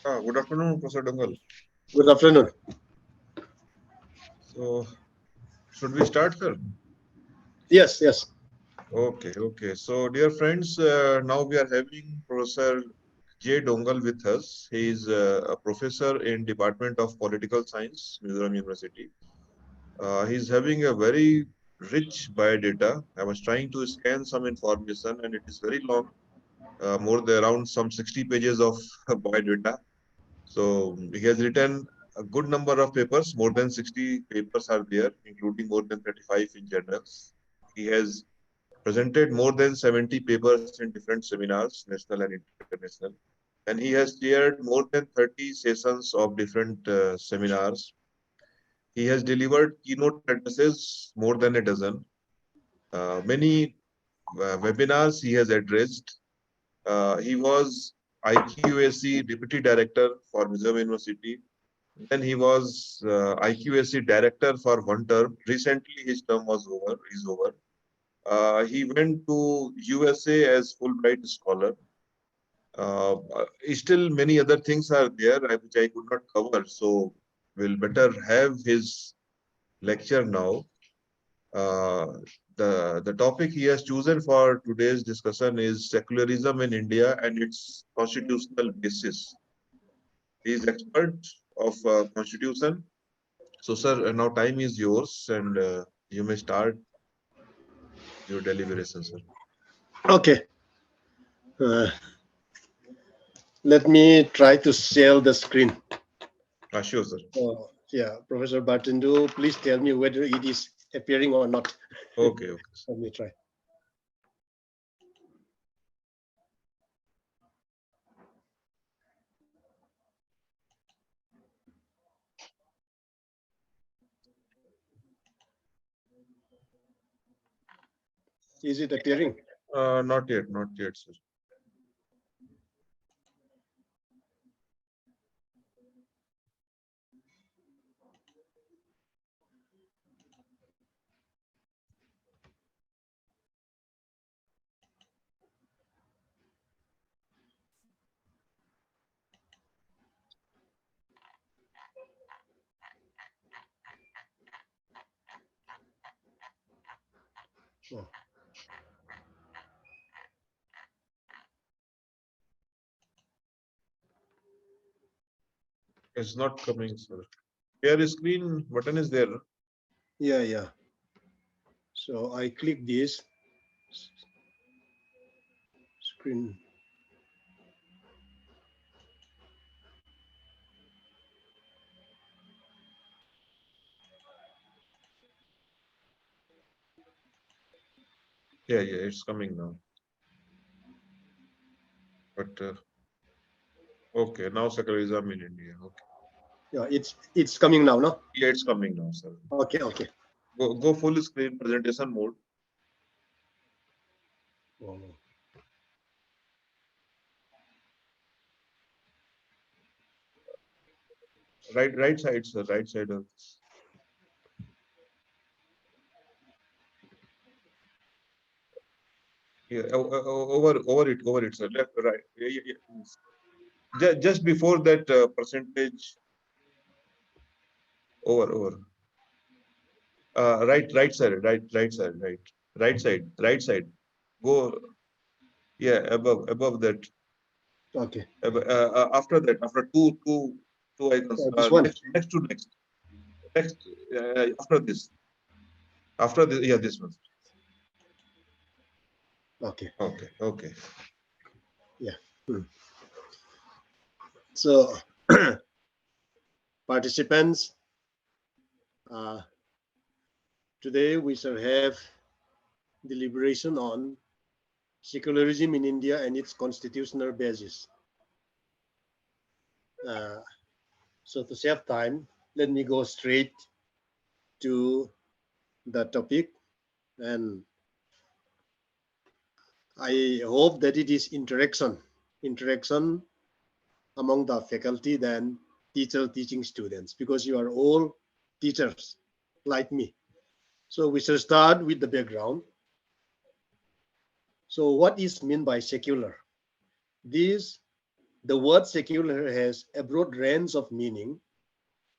Good afternoon, Professor Doungel. Good afternoon. So, should we start, sir? Yes, yes. Okay. So, dear friends, now we are having Professor J. Doungel with us. He is a professor in Department of Political Science, Mizoram University. He's having a very rich biodata. I was trying to scan some information, and it is very long, more than around some 60 pages of biodata. So he has written a good number of papers, more than 60 papers are there, including more than 35 in journals. He has presented more than 70 papers in different seminars, national and international. And he has chaired more than 30 sessions of different seminars. He has delivered keynote addresses more than a dozen. Many webinars he has addressed. He was IQAC Deputy Director for Mizoram University. Then he was IQAC director for one term. Recently, his term was over. Is over. He went to USA as Fulbright scholar. Still, many other things are there which I could not cover. So, we'll better have his lecture now. Uh, the topic he has chosen for today's discussion is secularism in India and its constitutional basis. He is expert of constitution. So, sir, now time is yours, and you may start your deliberation, sir. Okay. Uh, Let me try to share the screen. Sure, sir. Yeah, Professor Bartindu, please tell me whether it is appearing or not. Okay. Let me try. Is it appearing? Not yet, sir. Oh. It's not coming, sir. Share screen button is there. Yeah. So I click this screen. Yeah, it's coming now. But okay, now secularism in India. Okay. Yeah, it's coming now, no? Yeah, it's coming now, sir. Okay. Go full screen presentation mode. Oh. Right side, sir. Right side of yeah, over it, sir. Left, right. Yeah. Just before that percentage over. Right side, right side. Go, yeah, above that. Okay. After that, after two icons. This one. Next. After this, yeah, this one. Okay. Okay. Yeah. Hmm. So participants, uh, today we shall have deliberation on secularism in India and its constitutional basis. Uh, so to save time, let me go straight to the topic, and I hope that it is interaction among the faculty than teacher teaching students, because you are all teachers like me. So we shall start with the background. So what is meant by secular? This The word secular has a broad range of meaning.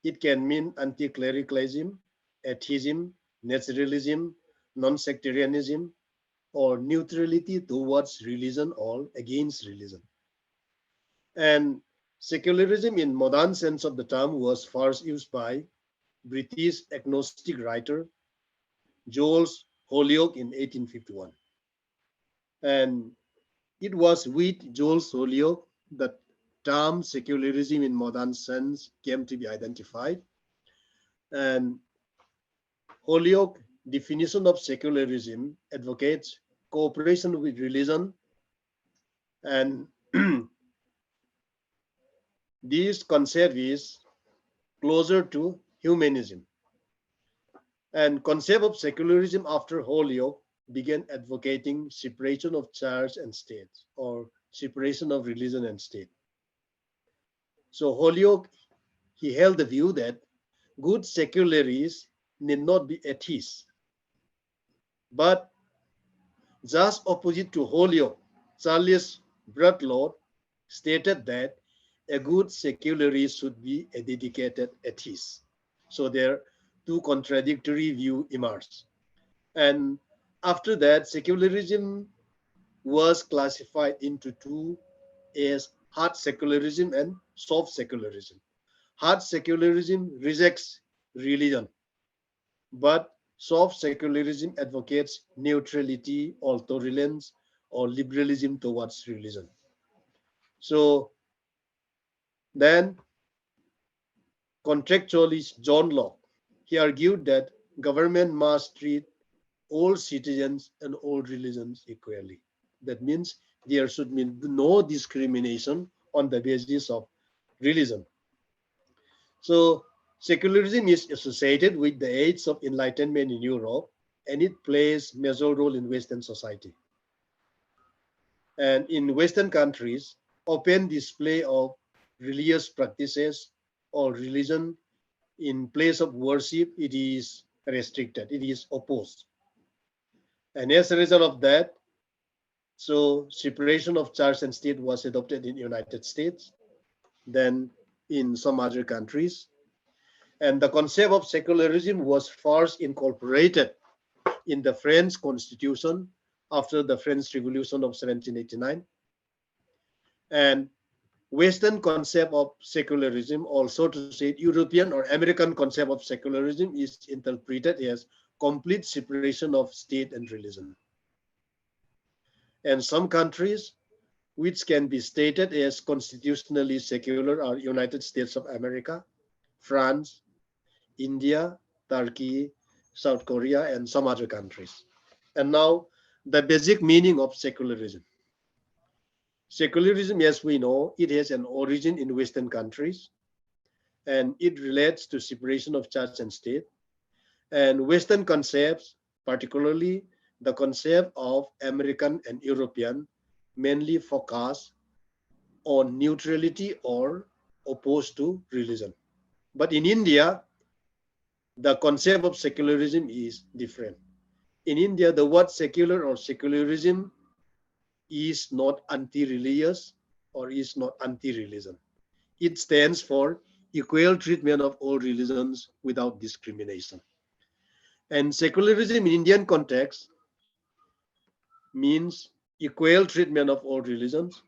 It can mean anti-clericalism, atheism, naturalism, non-sectarianism, or neutrality towards religion or against religion. And secularism in modern sense of the term was first used by British agnostic writer Jules Holyoake in 1851. And it was with Jules Holyoake that term secularism in modern sense came to be identified. And Holyoake definition of secularism advocates cooperation with religion, and this concept is closer to humanism. And concept of secularism after Holyoake began advocating separation of church and state, or separation of religion and state. So Holyoake, he held the view that good secularists need not be atheists, but just opposite to Holyoake, Charles Bradlaugh stated that a good secularist should be a dedicated atheist. So there two contradictory views emerged. And after that, secularism was classified into two, as hard secularism and soft secularism. Hard secularism rejects religion, but soft secularism advocates neutrality or tolerance or liberalism towards religion. So then contractualist John Locke, he argued that government must treat all citizens and all religions equally. That means there should be no discrimination on the basis of religion. So secularism is associated with the age of enlightenment in Europe, and it plays major role in Western society. And in Western countries, open display of religious practices or religion in place of worship, it is restricted, it is opposed. And as a result of that, so separation of church and state was adopted in the United States, then in some other countries. And the concept of secularism was first incorporated in the French Constitution after the French Revolution of 1789. And Western concept of secularism, also to say European or American concept of secularism, is interpreted as complete separation of state and religion. And some countries which can be stated as constitutionally secular are United States of America, France, India, Turkey, South Korea, and some other countries. And now the basic meaning of secularism. Secularism, as we know, it has an origin in Western countries, and it relates to separation of church and state. And Western concepts, particularly the concept of American and European, mainly focus on neutrality or opposed to religion. But in India, the concept of secularism is different. In India, the word secular or secularism is not anti-religious or is not anti-religion. It stands for equal treatment of all religions without discrimination. And secularism in Indian context means equal treatment of all religions.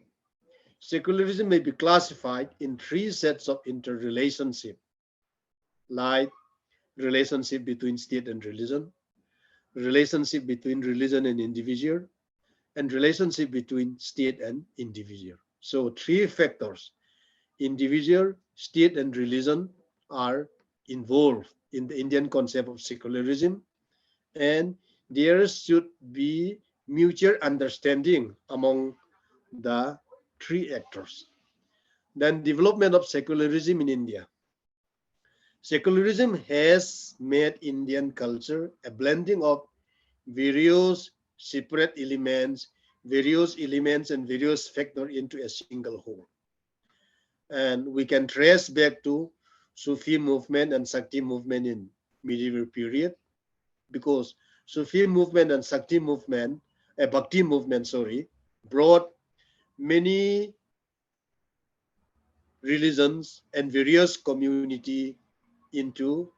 Secularism may be classified in three sets of interrelationship, like relationship between state and religion, relationship between religion and individual, and relationship between state and individual. So three factors, individual, state, and religion, are involved in the Indian concept of secularism, and there should be mutual understanding among the three actors. Then development of secularism in India. Secularism has made Indian culture a blending of various separate elements, and various factors into a single whole. And we can trace back to Sufi movement and Shakti movement in medieval period, because Sufi movement and Shakti movement, Bhakti movement, sorry, brought many religions, and various community into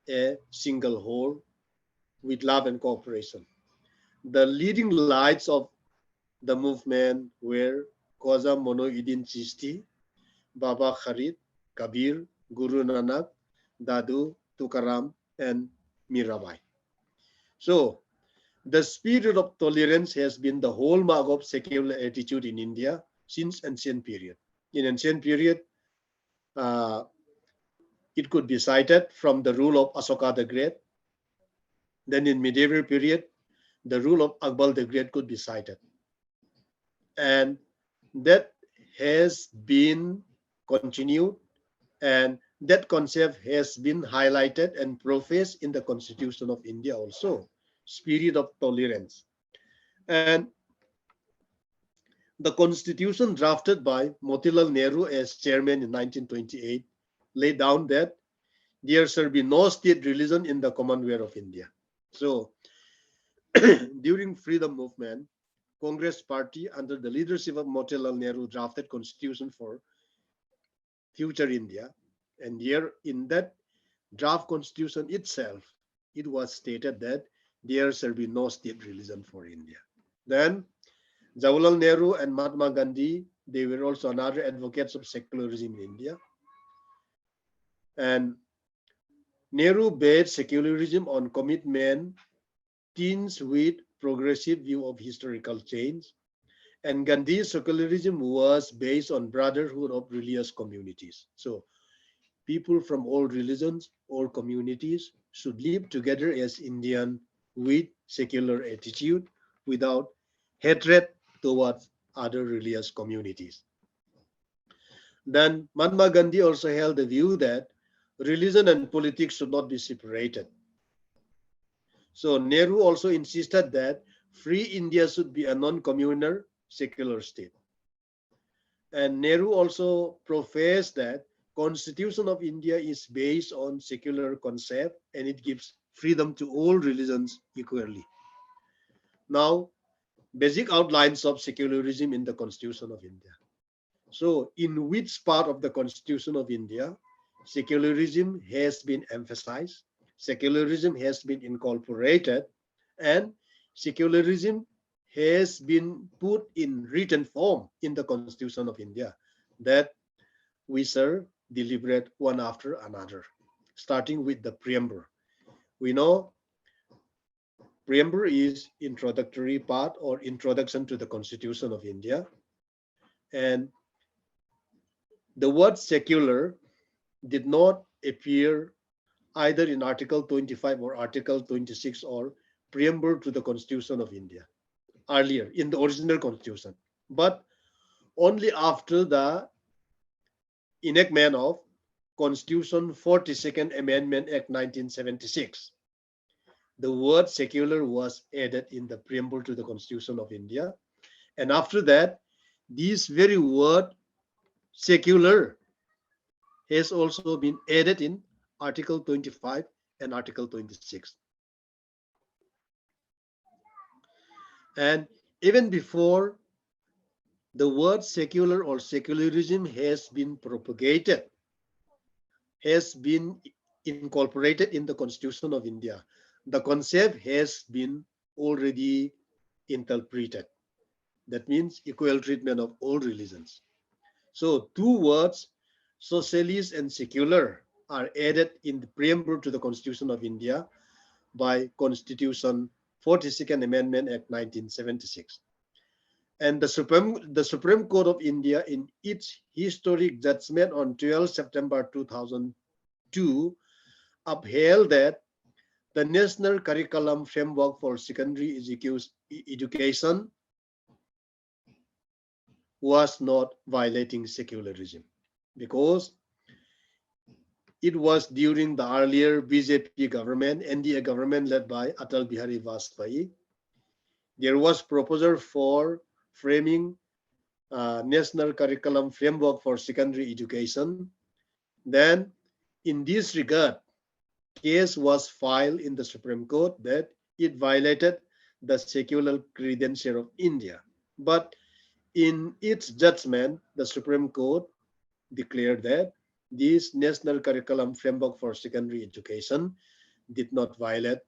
a single whole with love and cooperation. The leading lights of the movement were Khaja Moinuddin Chishti, Baba Farid, Kabir, Guru Nanak, Dadu, Tukaram, and Mirabai. So, the spirit of tolerance has been the hallmark of secular attitude in India since ancient period. In ancient period, uh, it could be cited from the rule of Asoka the Great. Then in medieval period, the rule of Akbar the Great could be cited. And that has been continued, and that concept has been highlighted and professed in the Constitution of India also, spirit of tolerance. And the Constitution drafted by Motilal Nehru as chairman in 1928 laid down that there shall be no state religion in the Commonwealth of India. So during freedom movement, Congress party under the leadership of Motilal Nehru drafted constitution for future India. And here in that draft constitution itself, it was stated that there shall be no state religion for India. Then Jawaharlal Nehru and Mahatma Gandhi, they were also another advocates of secularism in India. And Nehru based secularism on commitment tinged with progressive view of historical change. And Gandhi's secularism was based on brotherhood of religious communities. So people from all religions, all communities should live together as Indian with secular attitude without hatred towards other religious communities. Then Mahatma Gandhi also held the view that religion and politics should not be separated. So Nehru also insisted that free India should be a non-communal secular state. And Nehru also professed that Constitution of India is based on secular concept and it gives freedom to all religions equally. Now, basic outlines of secularism in the Constitution of India. So, in which part of the Constitution of India secularism has been emphasized, secularism has been incorporated, and secularism has been put in written form in the Constitution of India that we shall deliberate one after another, starting with the preamble. We know preamble is introductory part or introduction to the Constitution of India. And the word secular did not appear either in Article 25 or Article 26 or preamble to the Constitution of India earlier in the original Constitution, but only after the enactment of Constitution 42nd Amendment Act 1976. The word secular was added in the preamble to the Constitution of India. And after that, this very word secular has also been added in Article 25 and Article 26. And even before the word secular or secularism has been propagated, has been incorporated in the Constitution of India, the concept has been already interpreted. That means equal treatment of all religions. So two words, socialist and secular, are added in the preamble to the Constitution of India by Constitution 42nd Amendment Act 1976. And the Supreme Court of India, in its historic judgment on 12 September 2002, upheld that the National Curriculum Framework for Secondary Education was not violating secularism because it was during the earlier BJP government, NDA government led by Atal Bihari Vajpayee. There was proposal for framing National Curriculum Framework for Secondary Education. Then, in this regard, case was filed in the Supreme Court that it violated the secular credential of India. But in its judgment, the Supreme Court declared that this national curriculum framework for secondary education did not violate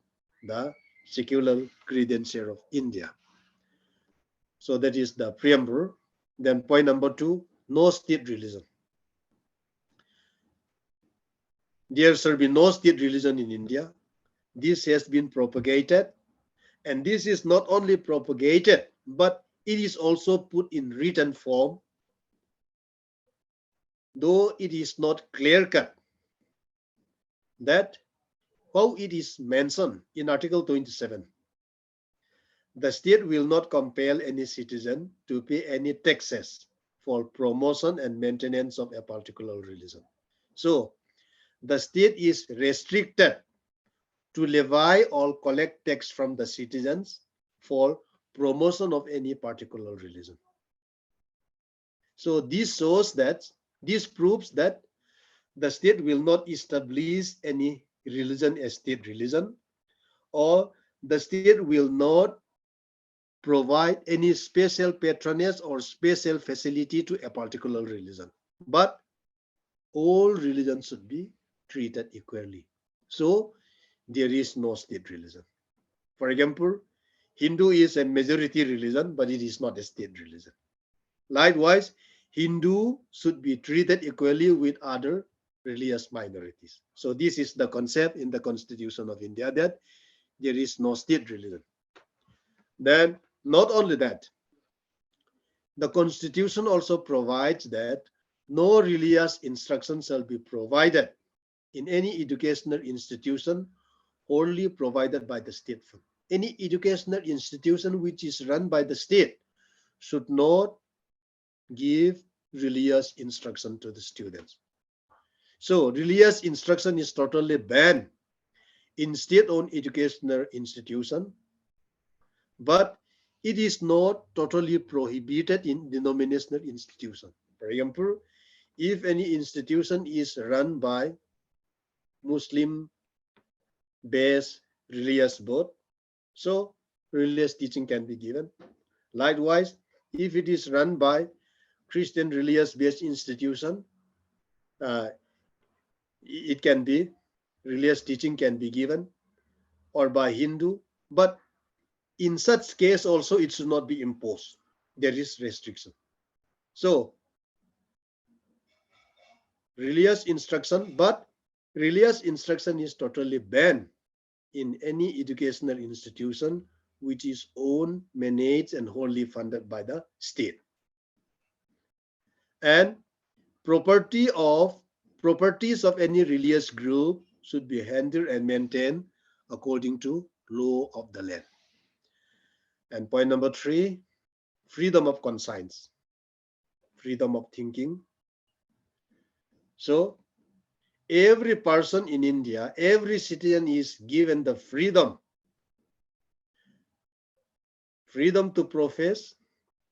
the secular credential of India. So that is the preamble. Then point number 2, no state religion. There shall be no state religion in India. This has been propagated, and this is not only propagated, but it is also put in written form, though it is not clear-cut that how it is mentioned in Article 27. The state will not compel any citizen to pay any taxes for promotion and maintenance of a particular religion. So the state is restricted to levy or collect tax from the citizens for promotion of any particular religion. So this proves that the state will not establish any religion as state religion, or the state will not provide any special patronage or special facility to a particular religion. But all religions should be treated equally. So there is no state religion. For example, Hindu is a majority religion, but it is not a state religion. Likewise, Hindu should be treated equally with other religious minorities. So this is the concept in the Constitution of India, that there is no state religion. Then, not only that, the Constitution also provides that no religious instruction shall be provided in any educational institution wholly provided by the state. Any educational institution which is run by the state should not give religious instruction to the students. So religious instruction is totally banned in state-owned educational institution, but it is not totally prohibited in denominational institution. For example, if any institution is run by Muslim-based religious board, so religious teaching can be given. Likewise, if it is run by Christian religious-based institution, it can be, religious teaching can be given, or by Hindu, but in such case also it should not be imposed. There is restriction. So religious instruction, but religious instruction is totally banned in any educational institution which is owned, managed, and wholly funded by the state. And properties of any religious group should be handled and maintained according to law of the land. And point number 3, freedom of conscience, freedom of thinking. So every person in India, every citizen is given the freedom to profess,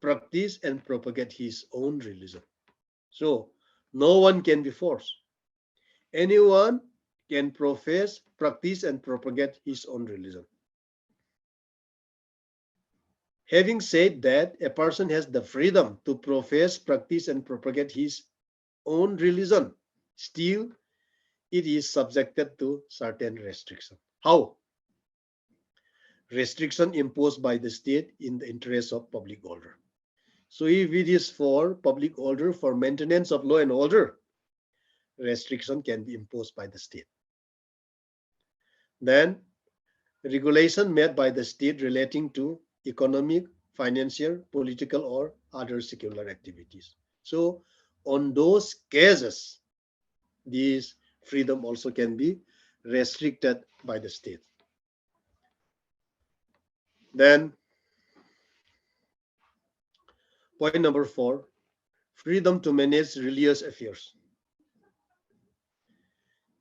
practice, and propagate his own religion. So no one can be forced. Anyone can profess, practice, and propagate his own religion. Having said that, a person has the freedom to profess, practice, and propagate his own religion. Still, it is subjected to certain restrictions. How? Restriction imposed by the state in the interest of public order. So if it is for public order, for maintenance of law and order, restriction can be imposed by the state. Then regulation made by the state relating to economic, financial, political, or other secular activities. So on those cases, this freedom also can be restricted by the state. Then point number 4, freedom to manage religious affairs.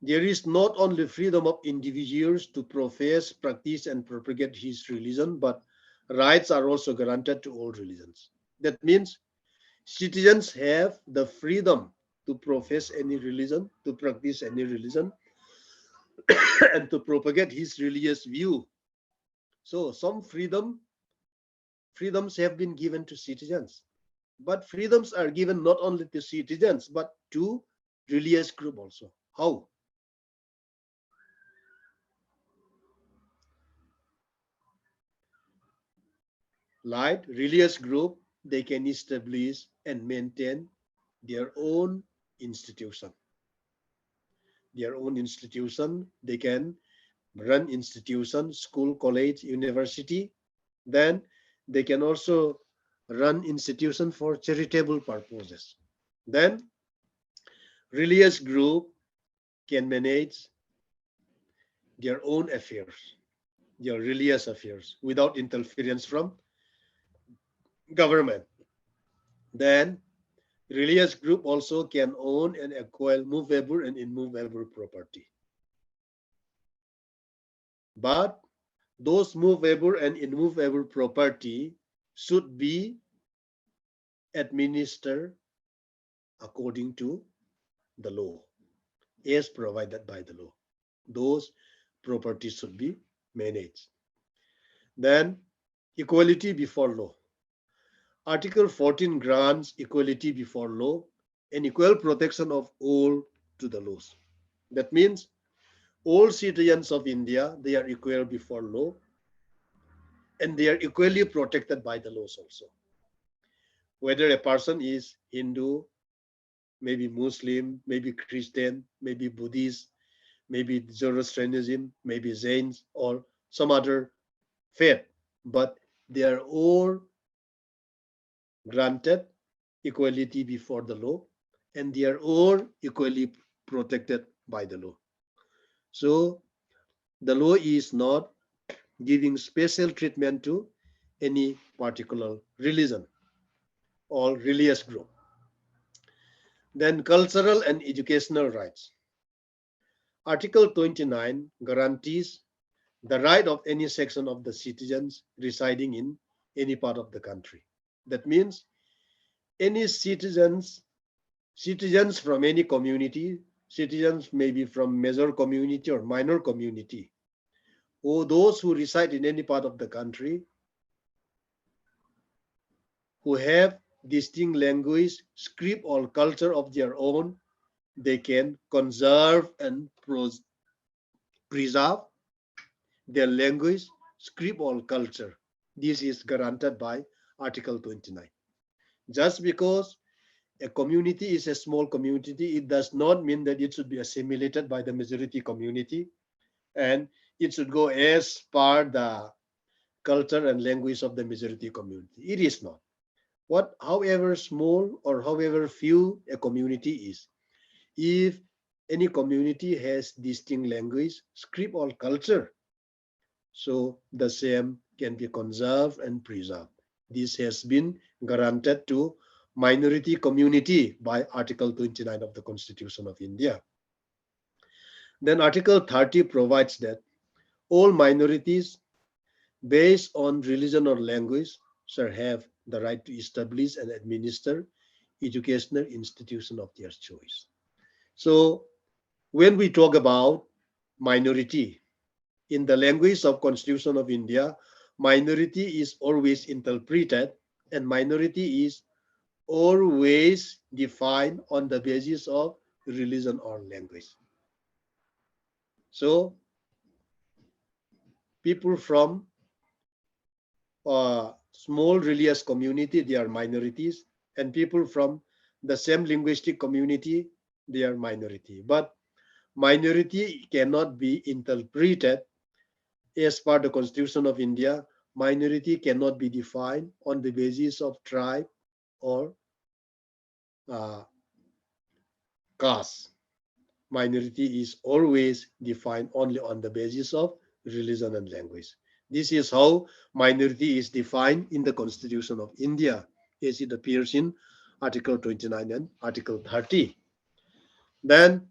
There is not only freedom of individuals to profess, practice, and propagate his religion, but rights are also granted to all religions. That means citizens have the freedom to profess any religion, to practice any religion, and to propagate his religious view. So some freedoms have been given to citizens. But freedoms are given not only to citizens, but to religious group also. How? Like religious group, they can establish and maintain their own institution. Their own institution, they can run institution, school, college, university. Then they can also run institution for charitable purposes. Then religious group can manage their own affairs, their religious affairs, without interference from government. Then religious group also can own and acquire movable and immovable property. But those movable and immovable property should be administered according to the law, as provided by the law. Those properties should be managed. Then equality before law. Article 14 grants equality before law and equal protection of all to the laws. That means all citizens of India, they are equal before law and they are equally protected by the laws also. Whether a person is Hindu, maybe Muslim, maybe Christian, maybe Buddhist, maybe Zoroastrianism, maybe Jains, or some other faith, but they are all granted equality before the law and they are all equally protected by the law. So the law is not giving special treatment to any particular religion or religious group. Then cultural and educational rights. Article 29 guarantees the right of any section of the citizens residing in any part of the country. That means any citizens from any community, citizens may be from major community or minor community, or those who reside in any part of the country who have distinct language, script, or culture of their own, they can conserve and preserve their language, script, or culture. This is granted by Article 29. Just because a community is a small community, it does not mean that it should be assimilated by the majority community and it should go as per the culture and language of the majority community. It is not. However small or however few a community is, if any community has distinct language, script, or culture, so the same can be conserved and preserved. This has been granted to minority community by Article 29 of the Constitution of India. Then Article 30 provides that all minorities based on religion or language shall have the right to establish and administer educational institution of their choice. So when we talk about minority, in the language of Constitution of India, minority is always interpreted and minority is always defined on the basis of religion or language. So people from small religious community, they are minorities, and people from the same linguistic community, they are minority. But minority cannot be interpreted as per the Constitution of India. Minority cannot be defined on the basis of tribe or uh, caste. Minority is always defined only on the basis of religion and language. This is how minority is defined in the Constitution of India, as it appears in Article 29 and Article 30. Then,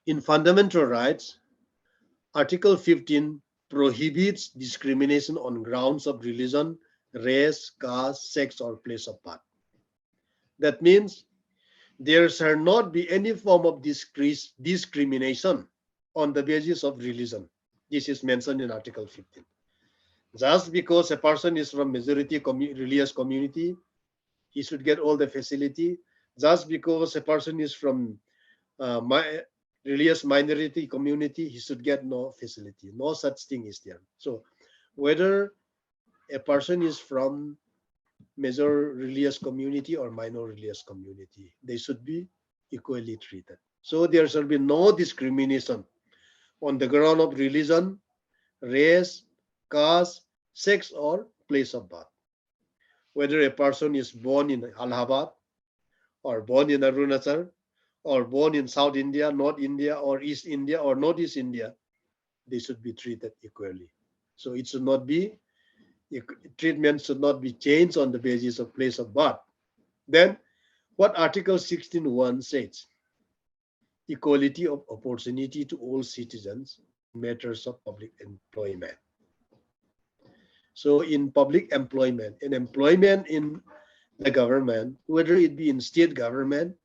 in fundamental rights, Article 15 prohibits discrimination on grounds of religion, race, caste, sex, or place of birth. That means there shall not be any form of discrimination on the basis of religion. This is mentioned in Article 15. Just because a person is from majority religious community, he should get all the facility. Just because a person is from my religious minority community, he should get no facility. No such thing is there. So whether a person is from major religious community or minor religious community, they should be equally treated. So there shall be no discrimination on the ground of religion, race, caste, sex, or place of birth. Whether a person is born in Allahabad, or born in Arunachal, or born in South India, North India, or East India, or Northeast India, they should be treated equally. So it should not be, treatment should not be changed on the basis of place of birth. Then what Article 16.1 says, equality of opportunity to all citizens in matters of public employment. So in public employment, in employment in the government, whether it be in state government,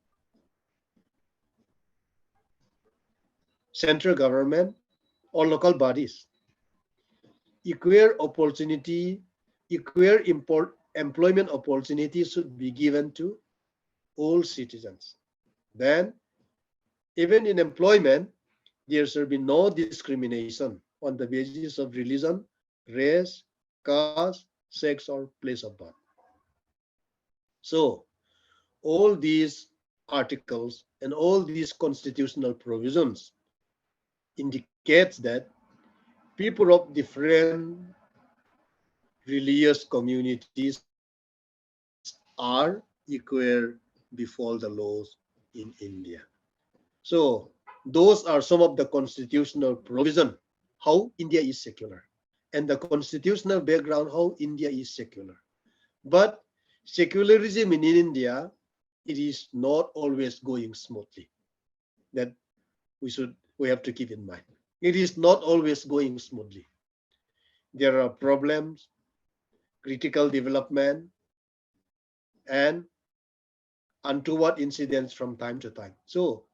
central government, or local bodies, equal opportunity, equal employment opportunities should be given to all citizens. Then, even in employment, there should be no discrimination on the basis of religion, race, caste, sex, or place of birth. So, all these articles and all these constitutional provisions indicates that people of different religious communities are equal before the laws in India. So those are some of the constitutional provision how India is secular, and the constitutional background how India is secular. But secularism in India, it is not always going smoothly. That we have to keep in mind. It is not always going smoothly. There are problems, critical development, and untoward incidents from time to time. So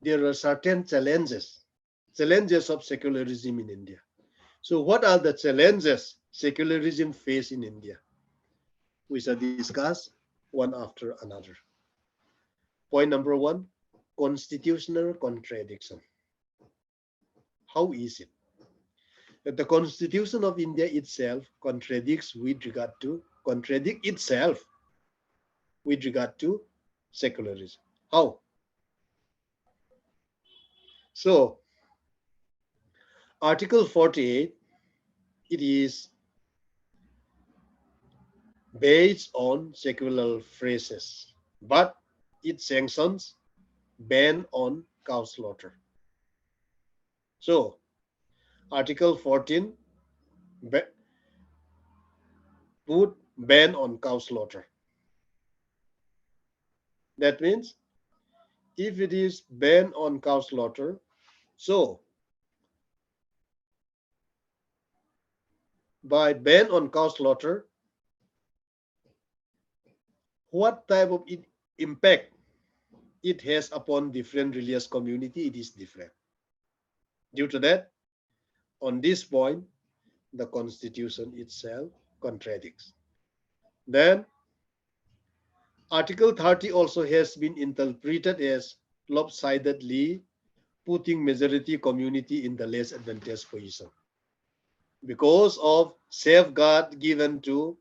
there are certain challenges of secularism in India. So what are the challenges secularism face in India? We shall discuss one after another. Point number one, constitutional contradiction. How is it that the Constitution of India itself contradict itself with regard to secularism? How? So Article 48, it is based on secular phrases, but it sanctions ban on cow slaughter. So Article 14 put ban on cow slaughter. That means if it is ban on cow slaughter, so by ban on cow slaughter, what type of impact it has upon different religious community, it is different. Due to that, on this point, the constitution itself contradicts. Then Article 30 also has been interpreted as lopsidedly putting majority community in the less advantaged position because of safeguard given to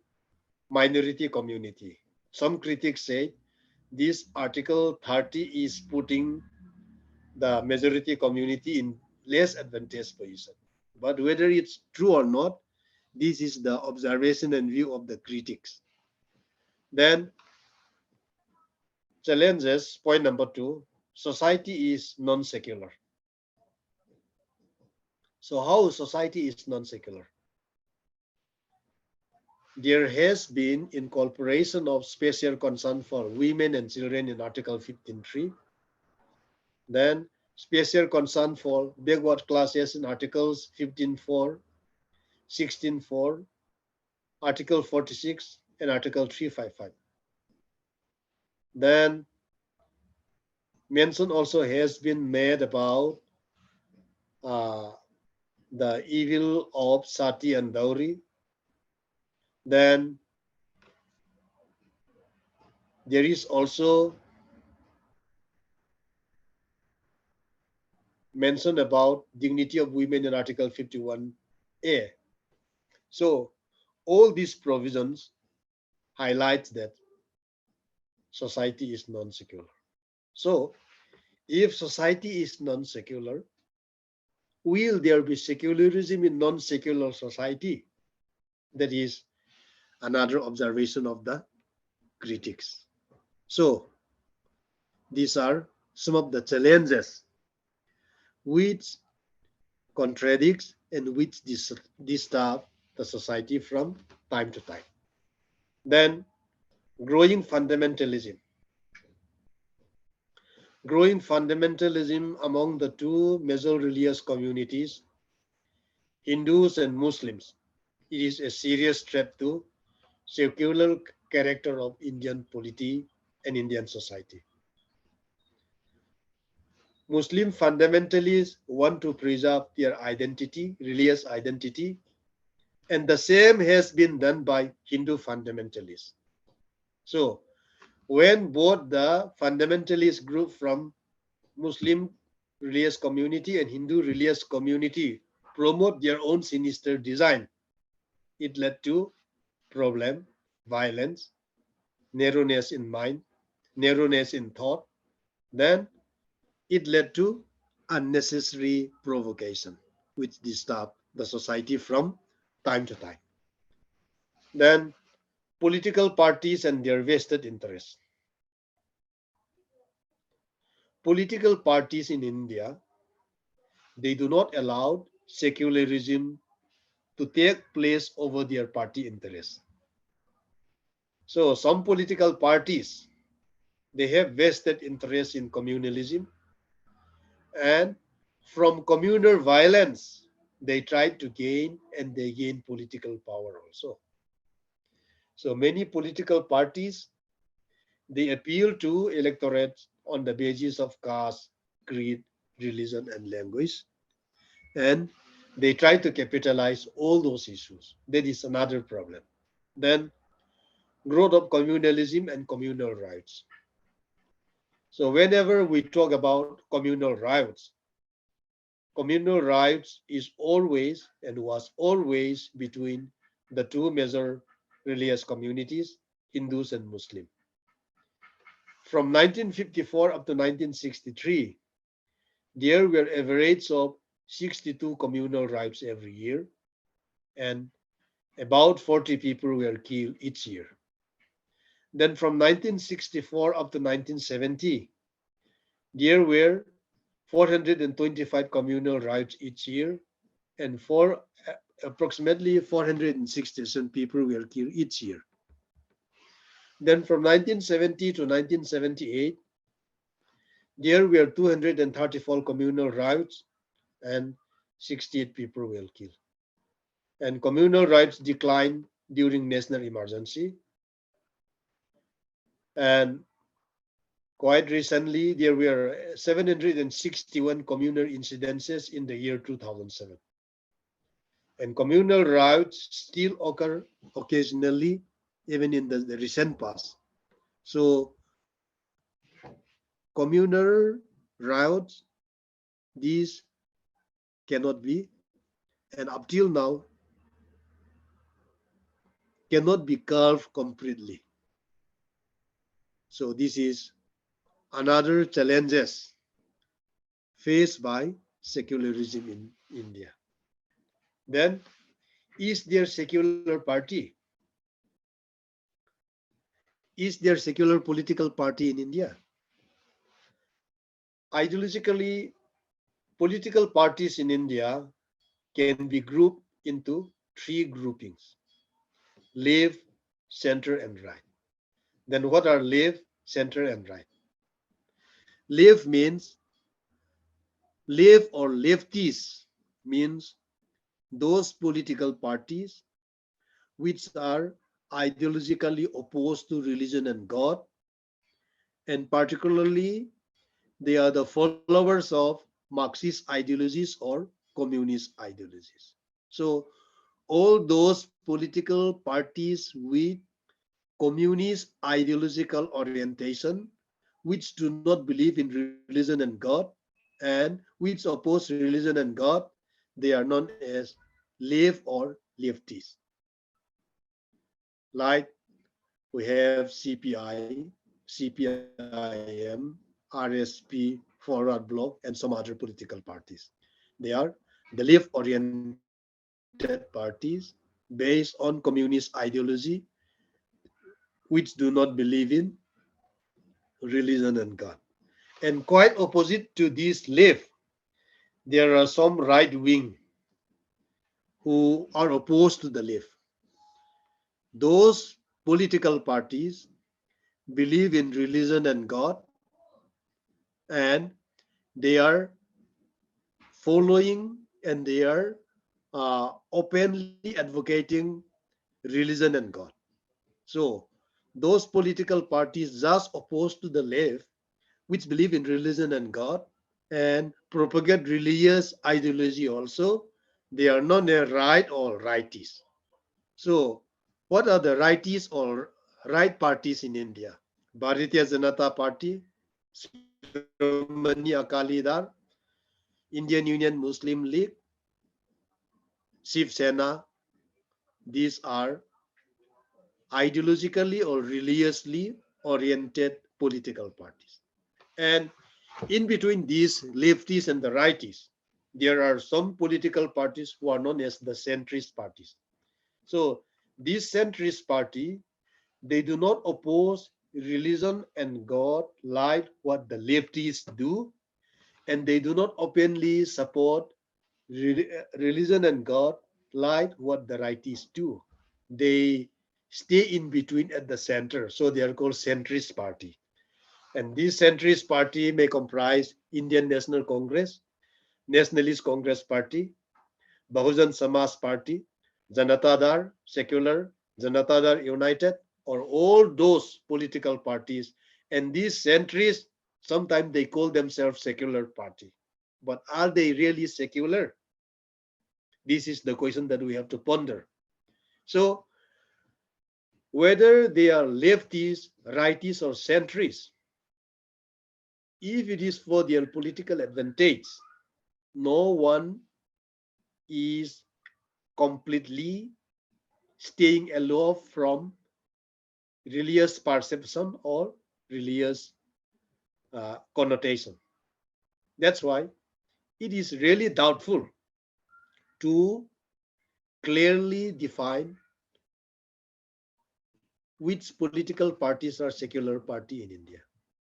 minority community. Some critics say this Article 30 is putting the majority community in less advantaged position. But whether it's true or not, this is the observation and view of the critics. Then challenges, point number two, society is non-secular. So how society is non-secular? There has been incorporation of special concern for women and children in Article 15.3. Then special concern for backward classes in Articles 15.4, 16.4, Article 46, and Article 355. Then mention also has been made about the evil of sati and dowry. Then There is also mention about dignity of women in Article 51A. So all these provisions highlight that society is non-secular. So if society is non-secular, will there be secularism in non-secular society? That is another observation of the critics. So these are some of the challenges which contradicts and which disturb the society from time to time. Then growing fundamentalism. Growing fundamentalism among the two major religious communities, Hindus and Muslims. It is a serious threat to secular character of Indian polity and Indian society. Muslim fundamentalists want to preserve their identity, religious identity, and the same has been done by Hindu fundamentalists. So, when both the fundamentalist group from Muslim religious community and Hindu religious community promote their own sinister design, it led to problem, violence, narrowness in mind, narrowness in thought. Then it led to unnecessary provocation, which disturbed the society from time to time. Then political parties and their vested interests. Political parties in India, they do not allow secularism to take place over their party interests. So some political parties, they have vested interests in communalism, and from communal violence, they try to gain and they gain political power also. So many political parties, they appeal to electorates on the basis of caste, creed, religion, and language, and they try to capitalize all those issues. That is another problem. Then growth of communalism and communal rights. So whenever we talk about communal rights is always and was always between the two major religious communities, Hindus and Muslim. From 1954 up to 1963, there were average of 62 communal rights every year, and about 40 people were killed each year. Then from 1964 up to 1970, there were 425 communal rights each year, and approximately 467 people were killed each year. Then from 1970 to 1978, there were 234 communal rights and 68 people were killed. And communal rights declined during national emergency. And quite recently, there were 761 communal incidences in the year 2007. And communal riots still occur occasionally, even in the recent past. So communal riots, these cannot be, and up till now, cannot be curbed completely. So this is another challenges faced by secularism in India. Then, is there secular party? Is there secular political party in India? Ideologically, political parties in India can be grouped into three groupings: left, center, and right. Then what are left, center, and right? Left means left or lefties means those political parties which are ideologically opposed to religion and God, and particularly they are the followers of Marxist ideologies or communist ideologies. So all those political parties communist ideological orientation, which do not believe in religion and God, and which oppose religion and God, they are known as left or lefties. Like we have CPI, CPIM, RSP, Forward Bloc, and some other political parties. They are the left-oriented parties based on communist ideology, which do not believe in religion and God. And quite opposite to this left, there are some right wing who are opposed to the left. Those political parties believe in religion and God, and they are following and they are openly advocating religion and God. So those political parties just opposed to the left, which believe in religion and God and propagate religious ideology also, they are not a right or righties. So what are the righties or right parties in India? Bharatiya Janata Party, Shiromani Akali Dal, Indian Union Muslim League, Shiv Sena. These are ideologically or religiously oriented political parties. And in between these lefties and the righties, there are some political parties who are known as the centrist parties. So this centrist party, they do not oppose religion and God like what the lefties do, and they do not openly support religion and God like what the righties do. They stay in between at the center, so they are called centrist party. And this centrist party may comprise Indian National Congress, Nationalist Congress Party, Bahujan Samaj Party, Janata Dal, Secular, Janata Dal United, or all those political parties. And these centrists, sometimes they call themselves secular party. But are they really secular? This is the question that we have to ponder. So whether they are lefties, righties, or centrists, if it is for their political advantage, no one is completely staying aloof from religious perception or religious connotation. That's why it is really doubtful to clearly define which political parties are secular party in India.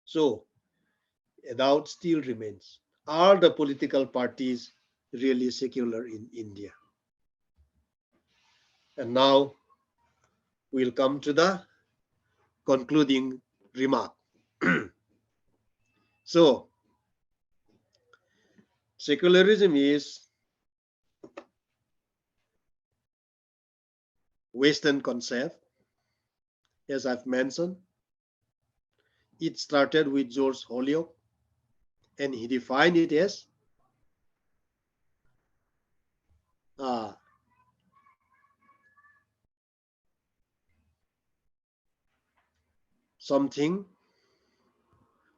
So a doubt still remains. Are the political parties really secular in India? And now we'll come to the concluding remark. So secularism is Western concept, as I've mentioned. It started with George Holyoake, and he defined it as uh, something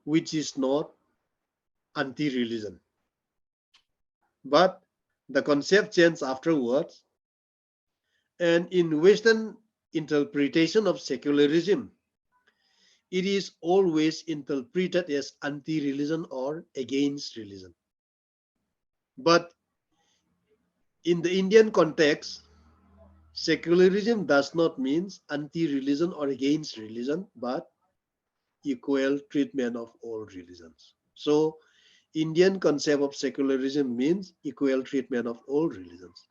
which is not anti-religion. But the concept changed afterwards, and in Western interpretation of secularism, it is always interpreted as anti-religion or against religion. But in the Indian context, secularism does not mean anti-religion or against religion, but equal treatment of all religions. So Indian concept of secularism means equal treatment of all religions.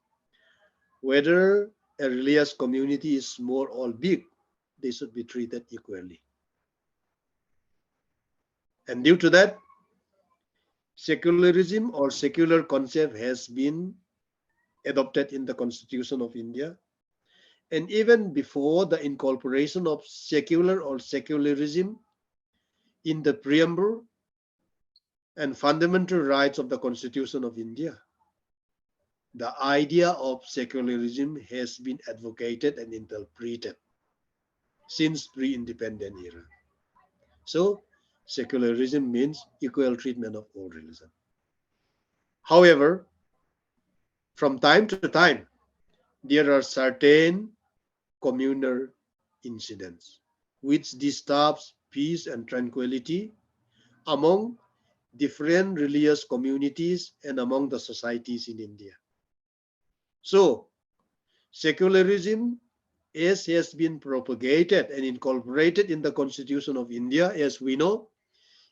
Whether a religious community is small or big, they should be treated equally. And due to that, secularism or secular concept has been adopted in the Constitution of India. And even before the incorporation of secular or secularism in the preamble and fundamental rights of the Constitution of India, the idea of secularism has been advocated and interpreted. since pre-independent era. So secularism means equal treatment of all religion. However, from time to time, there are certain communal incidents which disturbs peace and tranquility among different religious communities and among the societies in India. So, secularism, as has been propagated and incorporated in the Constitution of India, as we know,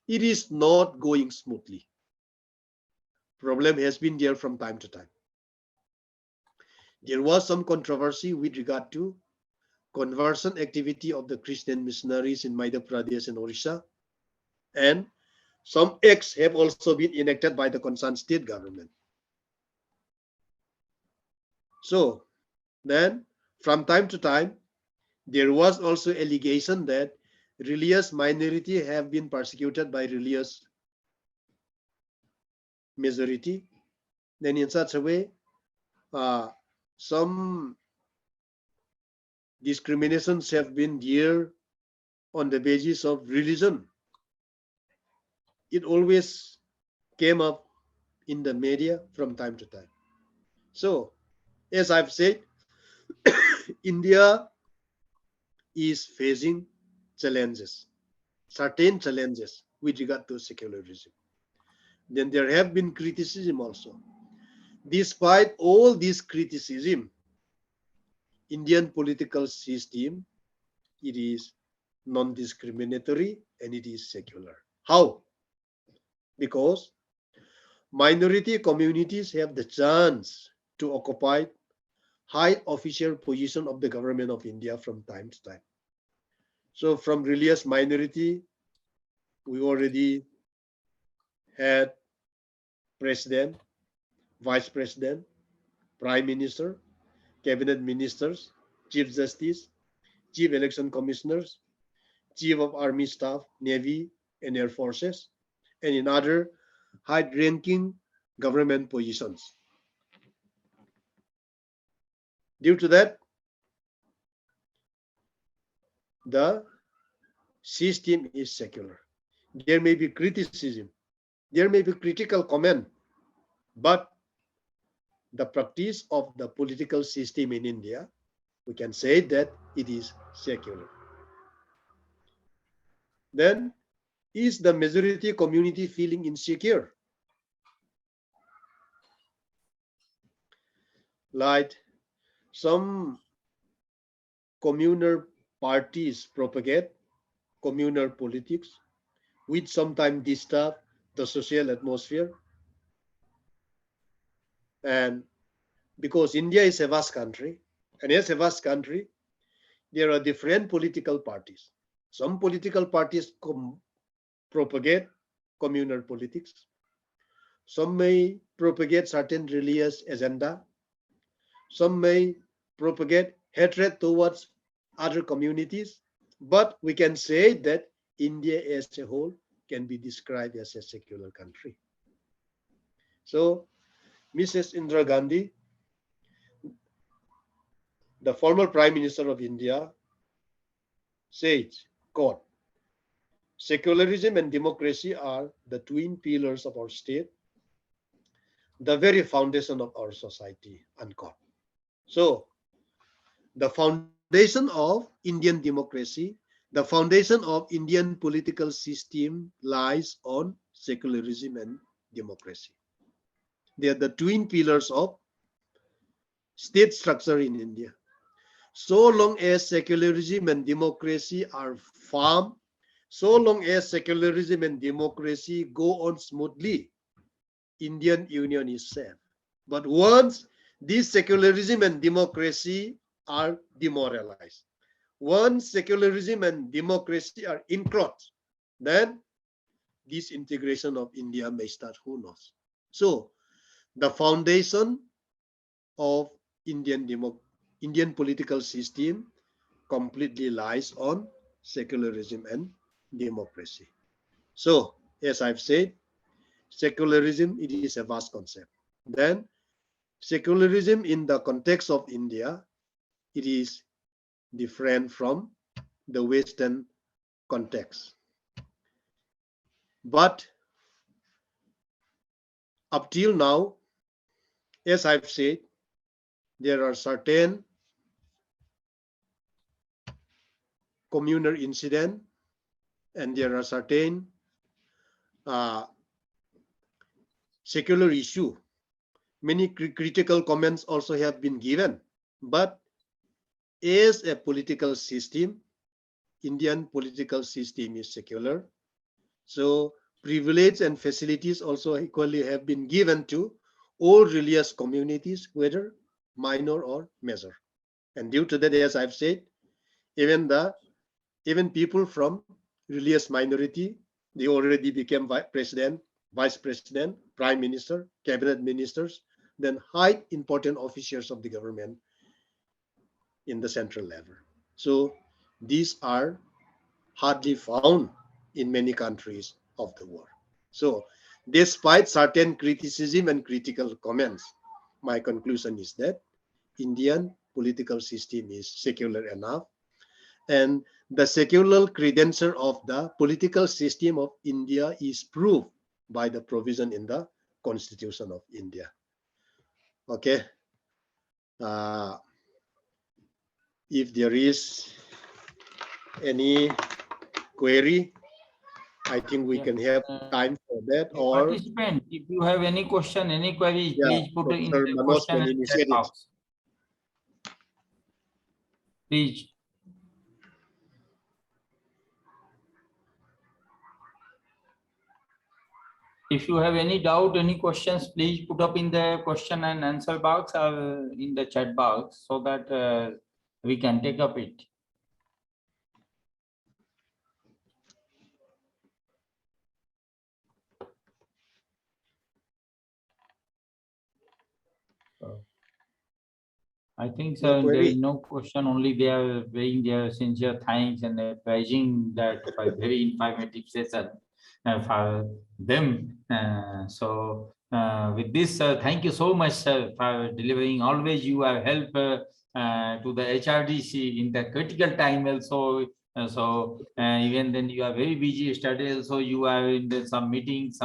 it is not going smoothly. Problem has been there from time to time. There was some controversy with regard to conversion activity of the Christian missionaries in Madhya Pradesh and Orissa, and some acts have also been enacted by the concerned state government. So then, from time to time, there was also allegation that religious minority have been persecuted by religious majority. Then in such a way, some discriminations have been there on the basis of religion. It always came up in the media from time to time. So, as I've said, India is facing challenges, certain challenges with regard to secularism. Then there have been criticism also. Despite all this criticism, Indian political system, it is non-discriminatory and it is secular. How? Because minority communities have the chance to occupy high official position of the government of India from time to time. So from religious minority, we already had president, vice president, prime minister, cabinet ministers, chief justice, chief election commissioners, chief of army staff, navy and air forces, and in other high-ranking government positions. Due to that, the system is secular. There may be criticism, there may be critical comment, but the practice of the political system in India, we can say that it is secular. Then, is the majority community feeling insecure? Like some communal parties propagate communal politics, which sometimes disturb the social atmosphere. And because India is a vast country, and as a vast country, there are different political parties. Some political parties propagate communal politics. Some may propagate certain religious agenda. Some may propagate hatred towards other communities. But we can say that India as a whole can be described as a secular country. So, Mrs. Indira Gandhi, the former Prime Minister of India, says, quote, secularism and democracy are the twin pillars of our state, the very foundation of our society, unquote. So, the foundation of Indian democracy, the foundation of Indian political system lies on secularism and democracy. They are the twin pillars of state structure in India. So long as secularism and democracy are firm, so long as secularism and democracy go on smoothly, Indian Union is safe. But once this secularism and democracy are demoralized, once secularism and democracy are encroached, then disintegration of India may start, who knows. So the foundation of Indian political system completely lies on secularism and democracy. So, as I've said, secularism, it is a vast concept. Then, secularism in the context of India, it is different from the Western context. But up till now, as I've said, there are certain communal incidents and there are certain secular issue. Many critical comments also have been given, but as a political system, Indian political system is secular. So privilege and facilities also equally have been given to all religious communities, whether minor or major. And due to that, as I've said, even people from religious minority, they already became president, vice president, prime minister, cabinet ministers, then high important officials of the government in the central level. So these are hardly found in many countries of the world. So despite certain criticism and critical comments, my conclusion is that Indian political system is secular enough, and the secular credential of the political system of India is proved by the provision in the Constitution of India. Okay. If there is any query, I think we can have time for that. Or participant, if you have any question, any query, yeah, please put it in Professor the Manoj question can and chat initiate it. box. Please. If you have any doubt, any questions, please put up in the question and answer box or in the chat box so that we can take up it. I think so. No There query. is no question. Only they are paying their sincere thanks and praising that for very informative session for them. So with this, thank you so much, sir, for delivering. Always you have helped to the HRDC in the critical time also. Even then you are very busy study. Also you are in some meetings,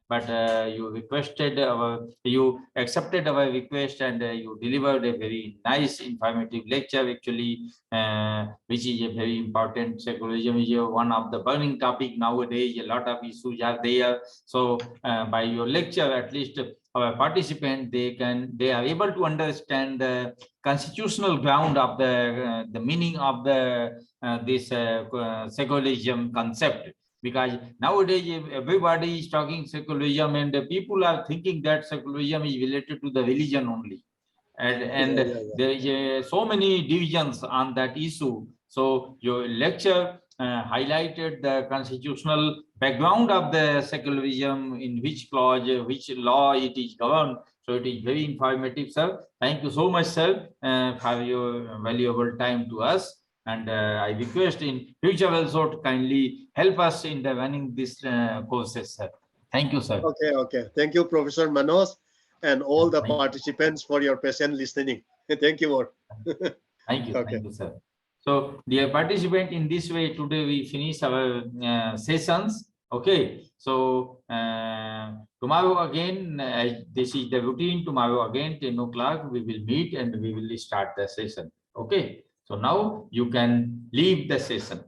but you accepted our request and you delivered a very nice informative lecture actually, which is a very important. Secularism is one of the burning topic nowadays. A lot of issues are there. So by your lecture, at least our participant, they are able to understand the constitutional ground of the meaning of this secularism concept. Because nowadays everybody is talking secularism and people are thinking that secularism is related to the religion only. And there is so many divisions on that issue. So your lecture highlighted the constitutional background of the secularism, in which clause, which law it is governed. So it is very informative, sir. Thank you so much, sir, for your valuable time to us. And I request in future also to kindly help us in the running this courses, sir. Thank you, sir. Okay. Thank you, Professor Manoj, and all the participants for your patient listening. Thank you all. Thank you. Okay. Thank you, sir. So, dear participant, in this way, today we finish our sessions. Okay. So, tomorrow again, this is the routine. Tomorrow again, 10 o'clock, we will meet and we will start the session. Okay. So now you can leave the session.